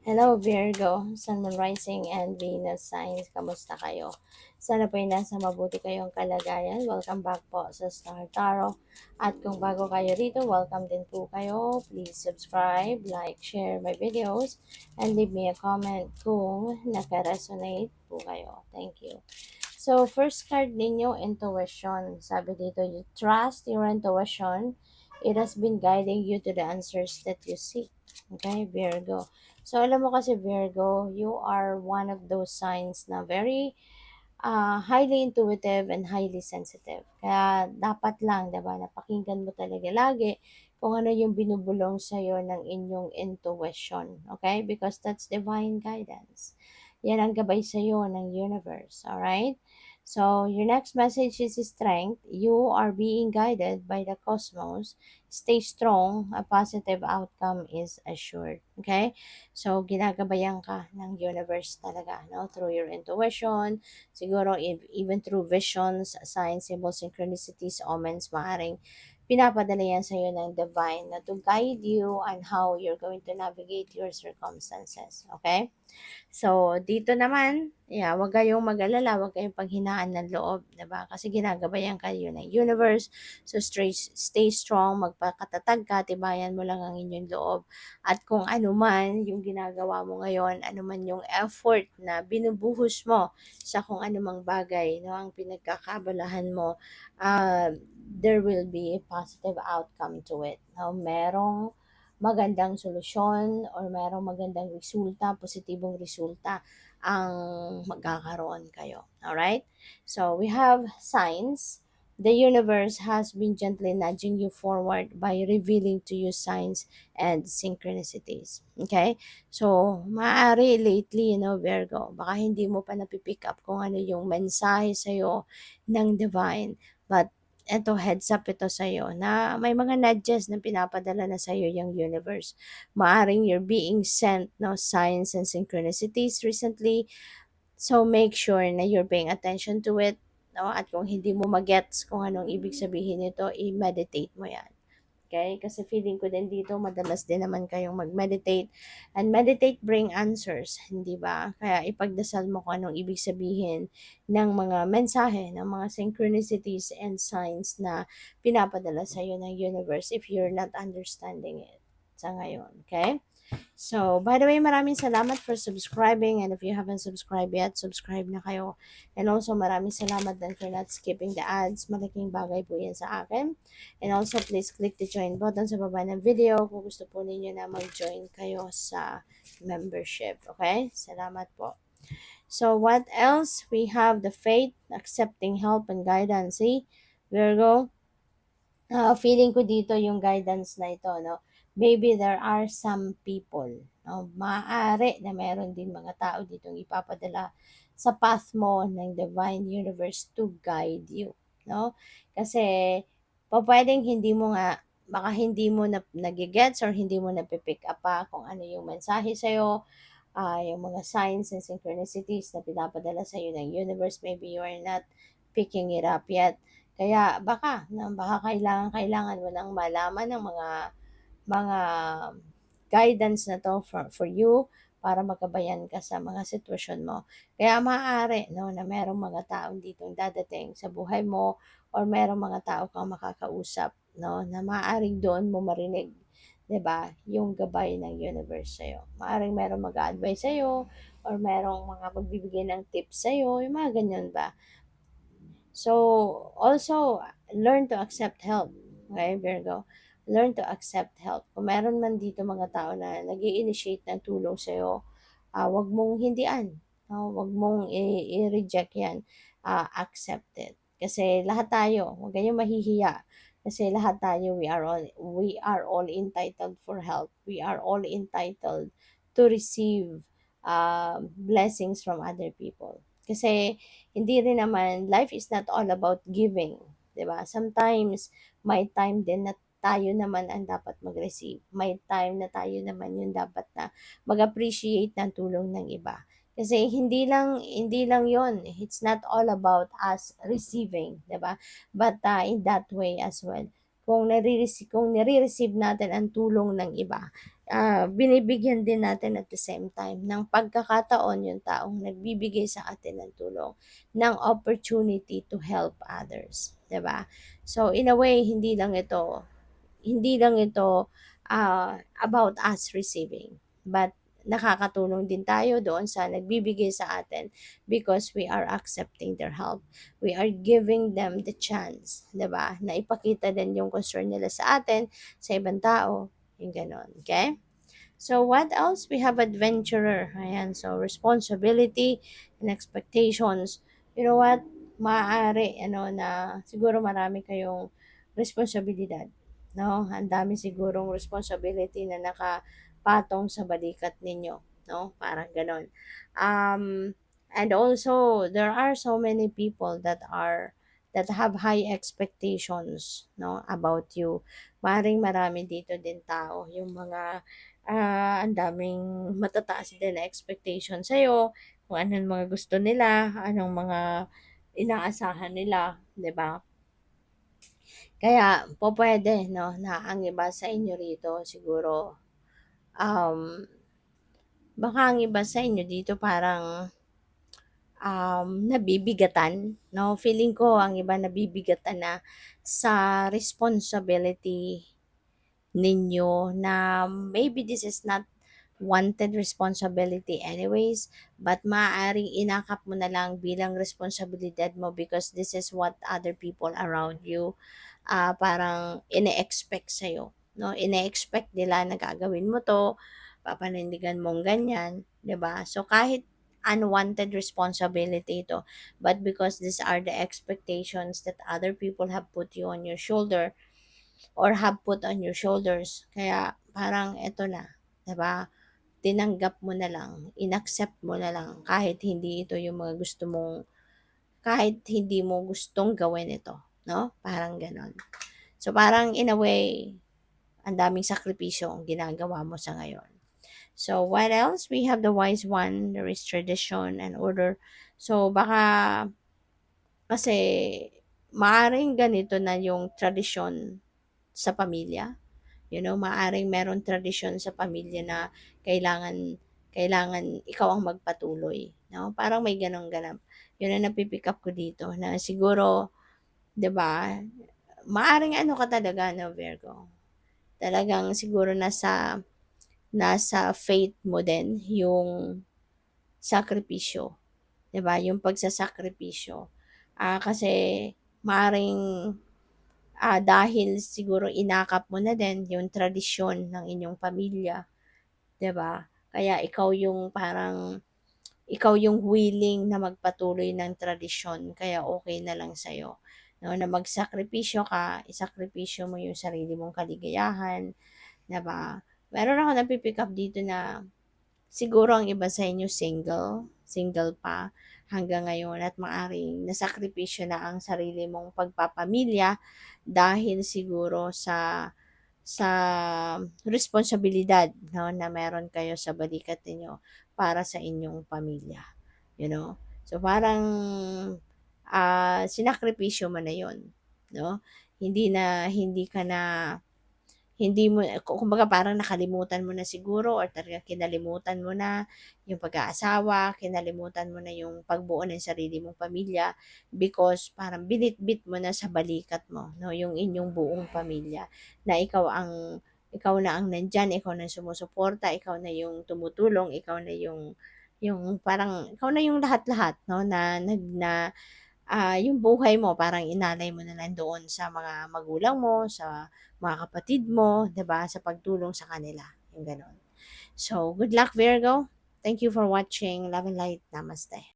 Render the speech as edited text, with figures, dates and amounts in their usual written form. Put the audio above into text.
Hello Virgo, Sun, Moon, Rising, and Venus signs. Kamusta kayo? Sana po ay nasa mabuti kayong kalagayan. Welcome back po sa Star Tarot. At kung bago kayo rito, welcome din po kayo. Please subscribe, like, share my videos, and leave me a comment kung naka-resonate po kayo. Thank you. So, first card ninyo, intuition. Sabi dito, you trust your intuition. It has been guiding you to the answers that you seek. Okay, Virgo. So, alam mo kasi Virgo, you are one of those signs na very highly intuitive and highly sensitive. Kaya dapat lang, diba, napakinggan mo talaga lagi kung ano yung binubulong sa'yo ng inyong intuition. Okay? Because that's divine guidance. Yan ang gabay sa'yo ng universe. Alright? So, your next message is strength. You are being guided by the cosmos. Stay strong. A positive outcome is assured. Okay? So, ginagabayan ka ng universe talaga, no? Through your intuition, siguro even through visions, signs, symbols, synchronicities, omens, maaring pinapadala yan sa'yo ng divine na to guide you on how you're going to navigate your circumstances. Okay? So, dito naman, yeah, wag kayong mag-alala, wag kayong panghinaan ng loob, 'di ba? Kasi ginagabayan kayo ng universe. So, stay strong, magpakatatag ka, tibayan mo lang ang inyong loob. At kung ano man yung ginagawa mo ngayon, ano man yung effort na binubuhos mo sa kung anumang bagay, no, ang pinagkakabalahan mo, there will be a positive outcome to it. No? Merong magandang solusyon or merong magandang resulta, positibong resulta ang magkakaroon kayo. Alright? So, we have signs. The universe has been gently nudging you forward by revealing to you signs and synchronicities. Okay? So, maaari lately, Virgo, baka hindi mo pa napipick up kung ano yung mensahe sa'yo ng divine. But eto, heads up ito sa'yo na may mga nudges na pinapadala na sa'yo yung universe. Maaring you're being sent signs and synchronicities recently. So, make sure na you're paying attention to it. No? At kung hindi mo magets kung anong ibig sabihin nito, i-meditate mo yan. Okay? Kasi feeling ko din dito, madalas din naman kayong mag-meditate. And meditate bring answers, hindi ba? Kaya ipagdasal mo kung anong ibig sabihin ng mga mensahe, ng mga synchronicities and signs na pinapadala sa iyo ng universe if you're not understanding it sa ngayon. Okay? So, by the way, maraming salamat for subscribing, and if you haven't subscribed yet, subscribe na kayo. And also, maraming salamat din for not skipping the ads. Malaking bagay po yan sa akin. And also, please click the join button sa baba ng video kung gusto po ninyo na mag-join kayo sa membership. Okay? Salamat po. So, what else? We have the faith, accepting help and guidance. See, Virgo, feeling ko dito yung guidance na ito, no? Maybe there are some people, no? Maaari na meron din mga tao ditong ipapadala sa path mo ng divine universe to guide you, no? Kasi, pwedeng hindi mo nga, baka hindi mo na nagigets or hindi mo na pick up pa kung ano yung mensahe sa'yo, yung mga signs and synchronicities na pinapadala sa'yo ng universe, maybe you are not picking it up yet. Kaya baka kailangan mo nang malaman ng mga guidance na to for you para magabayan ka sa mga sitwasyon mo. Kaya maaari, no, na merong mga taong ditong dadating sa buhay mo or merong mga tao kang makakausap, no, na maaaring doon mo marinig, 'di ba, yung gabay ng universe sa'yo. Maaaring merong mag-a-advise sa'yo or merong mga magbibigay ng tips sa'yo, yung mga ganyan ba. So, also, learn to accept help. Okay, Virgo? Learn to accept help. Kung meron man dito mga tao na nag initiate ng tulong sa'yo, wag mong hindian. No? Wag mong i-reject yan. Accept it. Kasi lahat tayo, huwag kayong mahihiya. Kasi lahat tayo, we are all entitled for help. We are all entitled to receive blessings from other people. Kasi hindi rin naman, life is not all about giving, 'di ba? Sometimes, may time din na tayo naman ang dapat mag-receive. May time na tayo naman yung dapat na mag-appreciate ng tulong ng iba. Kasi hindi lang 'yon. It's not all about us receiving, 'di ba? But in that way as well. Kung nare-receive natin ang tulong ng iba, binibigyan din natin at the same time ng pagkakataon yung taong nagbibigay sa atin ng tulong, ng opportunity to help others, 'di ba? So in a way, hindi lang ito about us receiving, but nakakatulong din tayo doon sa nagbibigay sa atin because we are accepting their help. We are giving them the chance, 'di ba? Na ipakita din yung concern nila sa atin, sa ibang tao, yung gano'n, okay? So what else? We have adventurer. Ayan, so responsibility and expectations. You know what? Maaari na siguro marami kayong responsibilidad, no? Ang dami sigurong responsibility na nakapatong sa balikat ninyo, no? Parang ganon. And also there are so many people that have high expectations, no, about you. Maring marami dito din tao, yung mga ang daming matataas din na expectation sa'yo, kung anong mga gusto nila, anong mga inaasahan nila, 'di ba? Kaya po pwede, no, na ang iba sa inyo rito siguro, um, baka ang iba sa inyo dito parang nabibigatan, no? Feeling ko ang iba nabibigatan na sa responsibility ninyo na maybe this is not wanted responsibility anyways, but maaaring inakap mo na lang bilang responsibilidad mo because this is what other people around you parang ine-expect sa'yo. No? Ine-expect nila na gagawin mo to, papanindigan mong ganyan, 'di ba? So kahit unwanted responsibility ito, but because these are the expectations that other people have put you on your shoulder, or have put on your shoulders. Kaya parang eto na, 'di ba? Tinanggap mo na lang, inaccept mo na lang kahit hindi ito yung mga gusto mong kahit hindi mo gustong gawin ito, no? Parang gano'n. So parang in a way, ang daming sakripisyo ang ginagawa mo sa ngayon. So what else? We have the wise one, there is tradition and order. So baka kasi maaring ganito na yung tradisyon sa pamilya. You know, maaring meron tradisyon sa pamilya na kailangan kailangan ikaw ang magpatuloy, no? Parang may gano'ng ganap. 'Yun ang napi-pick up ko dito na siguro, 'di ba, maaring ano ka talaga 'no, Virgo, talagang siguro nasa faith mo din yung sakripisyo, 'di ba, yung pagsasakripisyo. Kasi maaring dahil siguro inakap mo na din yung tradisyon ng inyong pamilya, 'di ba? Kaya ikaw yung willing na magpatuloy ng tradisyon, kaya okay na lang sa'yo, 'no, na magsakripisyo ka, isakripisyo mo yung sarili mong kaligayahan, 'di ba? Meron akong napi-pick up dito na siguro ang iba sa inyo single pa hanggang ngayon at maaring nasakripisyo na ang sarili mong pagpapamilya dahil siguro sa responsibilidad, no, na meron kayo sa balikat ninyo para sa inyong pamilya, you know? So parang sinakripisyo mo na 'yon, no? Hindi mo kumbaga parang nakalimutan mo na siguro or talagang kinalimutan mo na yung pag-aasawa, kinalimutan mo na yung pagbuo ng sarili mong pamilya because parang binitbit mo na sa balikat mo, no, yung inyong buong pamilya na ikaw na ang nandiyan, ikaw na sumusuporta, ikaw na yung tumutulong, ikaw na yung parang ikaw na yung lahat-lahat, no, yung buhay mo parang inalay mo na lang doon sa mga magulang mo, sa mga kapatid mo, 'di ba, sa pagtulong sa kanila, yung gano'n. So, good luck Virgo. Thank you for watching. Love and light. Namaste.